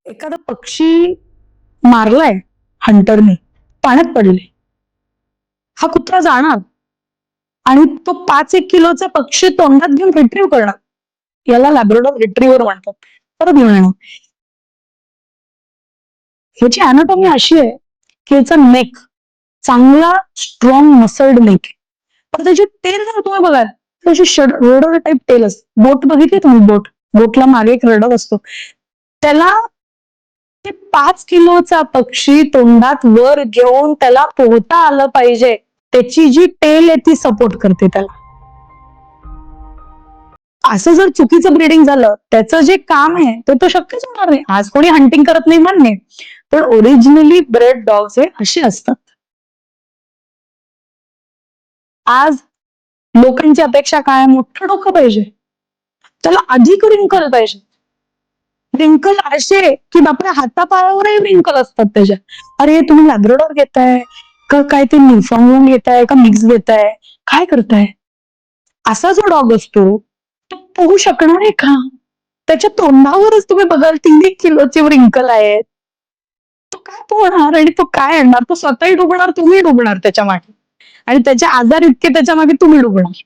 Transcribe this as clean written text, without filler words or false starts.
एखादा पक्षी मारलाय हंटरने, पाण्यात पडले. हा कुत्रा जाणार आणि तो 5-1 किलोचा पक्षी तोंडात घेऊन रिट्रीव्ह करणार. याला लॅब्राडॉर रिट्रीव्हर म्हणतात. परत घेऊन येणार. ह्याची अॅनाटॉमी अशी आहे की याचा नेक चांगला स्ट्रॉंग मसल्ड नेक. पण त्याची टेल जर तुम्ही बघाल तर अशी रडर टाईप टेल असते. बोट बघितली तुम्ही? बोटला मागे एक रडर असतो. त्याला ते 5 किलोचा पक्षी तोंडात वर घेऊन त्याला पोहता आलं पाहिजे. त्याची जी टेल आहे ती सपोर्ट करते त्याला. असं जर चुकीचं ब्रीडिंग झालं, त्याचं जे काम आहे ते तो शक्यच होणार नाही. आज कोणी हंटिंग करत नाही मान्य, पण ओरिजिनली ब्रेड डॉग्स हे असे असतात. आज लोकांची अपेक्षा काय? मोठं डोकं पाहिजे, त्याला अधिक रिंकल पाहिजे. रिंकल असे की बापरे हातापायावरही रिंकल असतात त्याच्या. अरे तुम्ही लॅब्राडॉर घेताय का काय, ते न्यूफाउंडलँड घेताय का मिक्स घेताय, काय करताय? असा जो डॉग असतो तो पोहू शकणार आहे का? त्याच्या तोंडावरच तुम्ही बघाल 3-1 किलोचे रिंकल आहेत. तो काय पोहणार आणि तो काय आणणार? तो स्वतःही डुबणार, तुम्ही डुबणार त्याच्या मागे, आणि त्याचे आजार इतके त्याच्या मागे तुम्ही डुबणार.